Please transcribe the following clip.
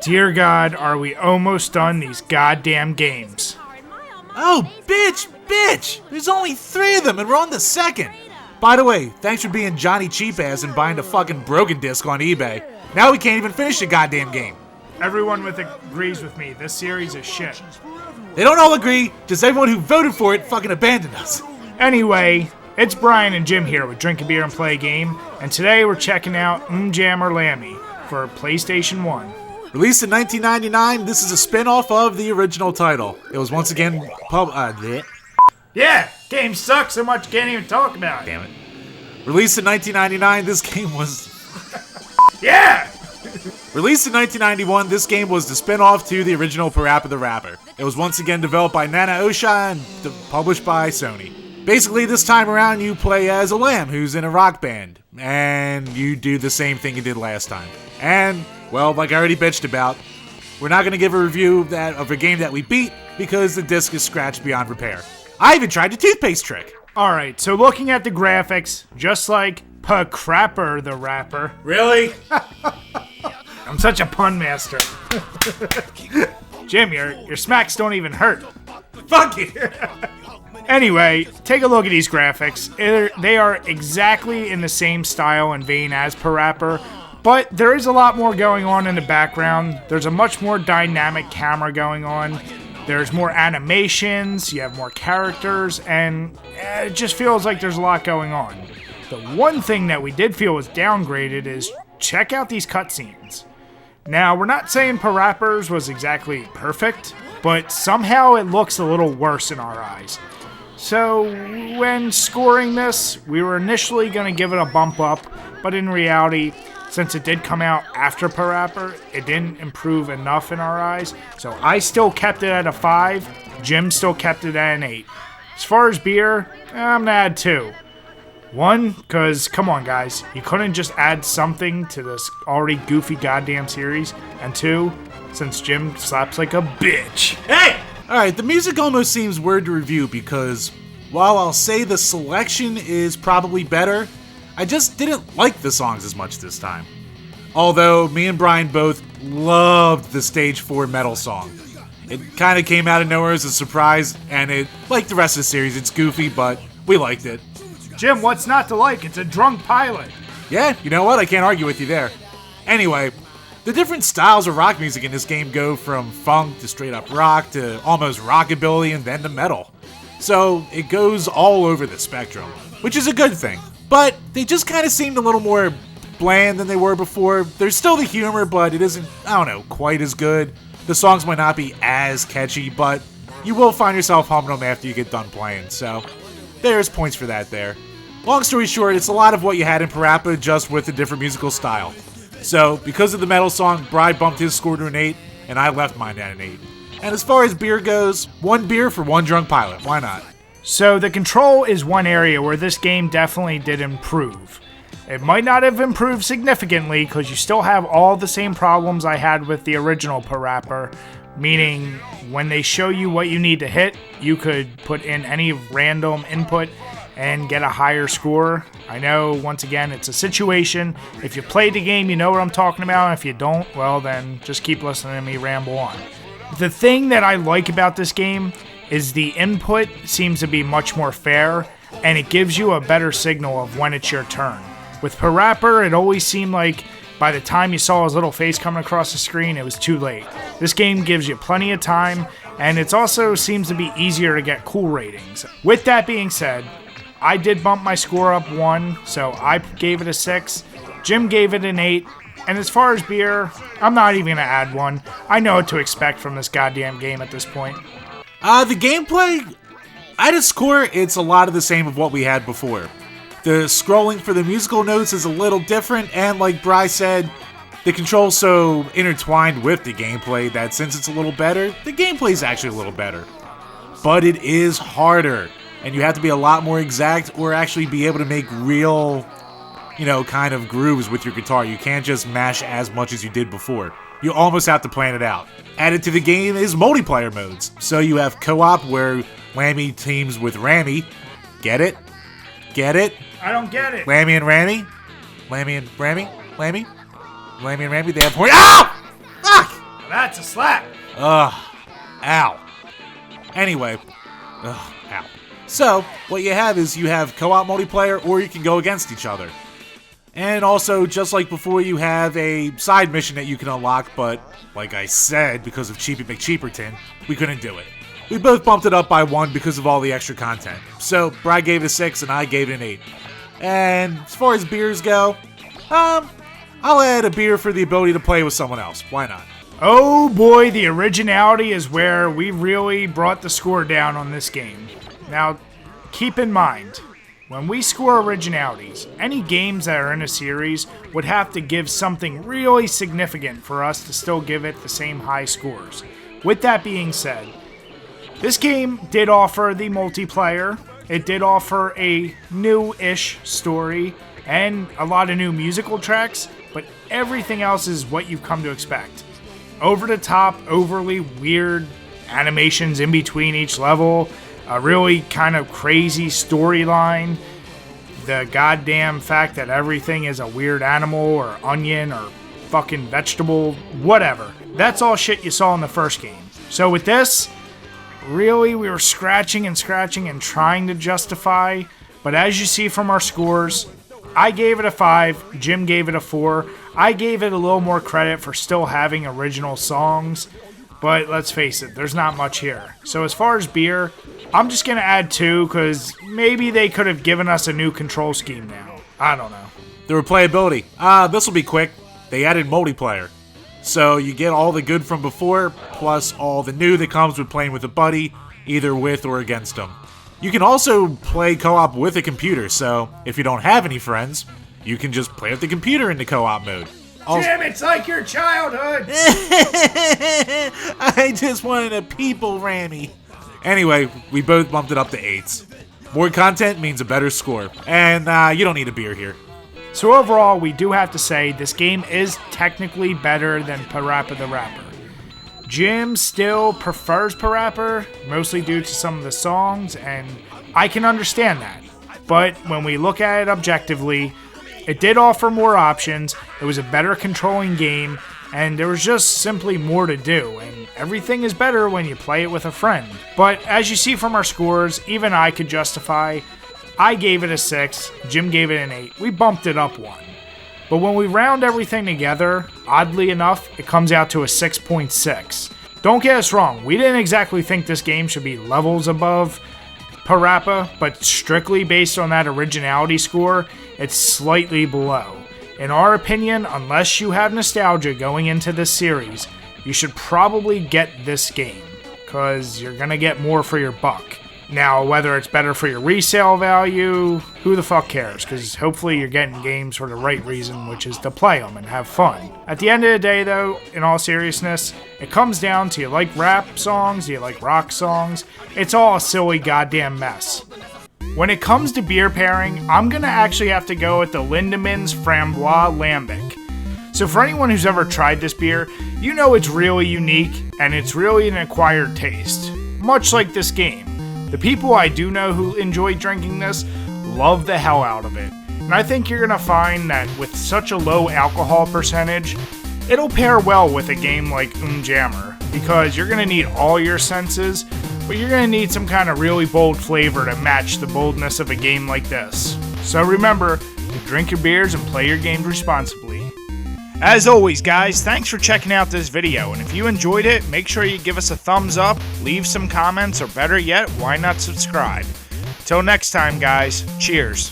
Dear God, are we almost done these goddamn games? Oh, bitch! There's only 3 of them and we're on the 2nd. By the way, thanks for being Johnny Cheap-Ass and buying a fucking broken disc on eBay. Now we can't even finish the goddamn game. Everyone agrees with me. This series is shit. They don't all agree, just everyone who voted for it fucking abandoned us. Anyway, it's Brian and Jim here with DrinkABeerandPlayAGame, and today we're checking out Umjammer Lammy for PlayStation 1. Released in 1999, this is a spin-off of the original title. It was once again Yeah, game sucks so much can't even talk about it. Damn it. Released in 1999, this game was... Yeah! Released in 1991, this game was the spin-off to the original Parappa the Rapper. It was once again developed by Nana Osha and published by Sony. Basically, this time around, you play as a lamb who's in a rock band, and you do the same thing you did last time. And, well, like I already bitched about, we're not going to give a review of a game that we beat because the disc is scratched beyond repair. I even tried the toothpaste trick. Alright, so looking at the graphics, just like Parappa the Rapper. Really? I'm such a pun master. Jim, your smacks don't even hurt. Fuck you! Anyway, take a look at these graphics. They are exactly in the same style and vein as Parappa, but there is a lot more going on in the background. There's a much more dynamic camera going on. There's more animations, you have more characters, and it just feels like there's a lot going on. The one thing that we did feel was downgraded is check out these cutscenes. Now, we're not saying Parappa's was exactly perfect, but somehow it looks a little worse in our eyes. So, when scoring this, we were initially going to give it a bump up, but in reality, since it did come out after Parappa, it didn't improve enough in our eyes, so I still kept it at a 5, Jim still kept it at an 8. As far as beer, I'm going to add 2. 1, because, come on guys, you couldn't just add something to this already goofy goddamn series, and 2, since Jim slaps like a bitch. Hey! Alright, the music almost seems weird to review because, while I'll say the selection is probably better, I just didn't like the songs as much this time. Although, me and Brian both loved the Stage 4 metal song. It kind of came out of nowhere as a surprise, and it, like the rest of the series, it's goofy, but we liked it. Jim, what's not to like? It's a drunk pilot. Yeah, you know what? I can't argue with you there. Anyway, the different styles of rock music in this game go from funk to straight up rock to almost rockabilly and then to metal. So it goes all over the spectrum, which is a good thing. But they just kind of seemed a little more bland than they were before. There's still the humor, but it isn't, I don't know, quite as good. The songs might not be as catchy, but you will find yourself humming them after you get done playing, so there's points for that there. Long story short, it's a lot of what you had in Parappa, just with a different musical style. So, because of the metal song, Bride bumped his score to an 8, and I left mine at an 8. And as far as beer goes, 1 beer for 1 drunk pilot, why not? So the control is one area where this game definitely did improve. It might not have improved significantly because you still have all the same problems I had with the original Parappa, meaning when they show you what you need to hit, you could put in any random input and get a higher score. I know, once again, it's a situation. If you played the game, you know what I'm talking about. If you don't, well then, just keep listening to me ramble on. The thing that I like about this game is the input seems to be much more fair, and it gives you a better signal of when it's your turn. With Parappa, it always seemed like by the time you saw his little face coming across the screen, it was too late. This game gives you plenty of time, and it also seems to be easier to get cool ratings. With that being said, I did bump my score up 1, so I gave it a 6. Jim gave it an 8. And as far as beer, I'm not even going to add 1. I know what to expect from this goddamn game at this point. The gameplay, at its core, it's a lot of the same of what we had before. The scrolling for the musical notes is a little different, and like Bri said, the control's so intertwined with the gameplay that since it's a little better, the gameplay's actually a little better. But it is harder. And you have to be a lot more exact or actually be able to make real, kind of grooves with your guitar. You can't just mash as much as you did before. You almost have to plan it out. Added to the game is multiplayer modes. So you have co-op where Lammy teams with Rammy. Get it? Get it? I don't get it. Lammy and Rammy? Lammy and Rammy? Lammy? Lammy and Rammy, they have... Ow! Fuck! That's a slap. Ow. Anyway, ow. So, what you have is you have co-op multiplayer, or you can go against each other. And also, just like before, you have a side mission that you can unlock, but like I said, because of Cheapy McCheaperton, we couldn't do it. We both bumped it up by 1 because of all the extra content. So, Brad gave it a 6 and I gave it an 8. And as far as beers go, I'll add a beer for the ability to play with someone else. Why not? Oh boy, the originality is where we really brought the score down on this game. Now, keep in mind, when we score originalities, any games that are in a series would have to give something really significant for us to still give it the same high scores. With that being said, this game did offer the multiplayer, it did offer a new-ish story, and a lot of new musical tracks, but everything else is what you've come to expect. Over-the-top, overly weird animations in between each level, a really kind of crazy storyline, the goddamn fact that everything is a weird animal or onion or fucking vegetable, whatever. That's all shit you saw in the first game. So with this, really we were scratching and trying to justify, but as you see from our scores, I gave it a 5, Jim gave it a 4. I gave it a little more credit for still having original songs, but let's face it, there's not much here. So as far as beer, I'm just going to add 2 because maybe they could have given us a new control scheme now. I don't know. The replayability. This will be quick. They added multiplayer. So you get all the good from before, plus all the new that comes with playing with a buddy, either with or against them. You can also play co-op with a computer, so if you don't have any friends, you can just play with the computer in the co-op mode. Jim, it's like your childhood! I just wanted a people Rammy. Anyway, we both bumped it up to 8s. More content means a better score, and you don't need a beer here. So overall, we do have to say this game is technically better than Parappa the Rapper. Jim still prefers Parappa, mostly due to some of the songs, and I can understand that. But when we look at it objectively, it did offer more options, it was a better controlling game, and there was just simply more to do, and everything is better when you play it with a friend. But as you see from our scores, even I could justify, I gave it a 6, Jim gave it an 8, we bumped it up 1. But when we round everything together, oddly enough, it comes out to a 6.6. Don't get us wrong, we didn't exactly think this game should be levels above Parappa, but strictly based on that originality score, it's slightly below. In our opinion, unless you have nostalgia going into this series, you should probably get this game, because you're going to get more for your buck. Now, whether it's better for your resale value, who the fuck cares? Because hopefully you're getting games for the right reason, which is to play them and have fun. At the end of the day, though, in all seriousness, it comes down to you like rap songs, do you like rock songs? It's all a silly goddamn mess. When it comes to beer pairing, I'm going to actually have to go with the Lindemann's Framboise Lambic. So for anyone who's ever tried this beer, you know it's really unique and it's really an acquired taste. Much like this game. The people I do know who enjoy drinking this love the hell out of it. And I think you're going to find that with such a low alcohol percentage, it'll pair well with a game like Umjammer, because you're going to need all your senses, but you're going to need some kind of really bold flavor to match the boldness of a game like this. So remember to drink your beers and play your games responsibly. As always, guys, thanks for checking out this video, and if you enjoyed it, make sure you give us a thumbs up, leave some comments, or better yet, why not subscribe? Till next time, guys, cheers.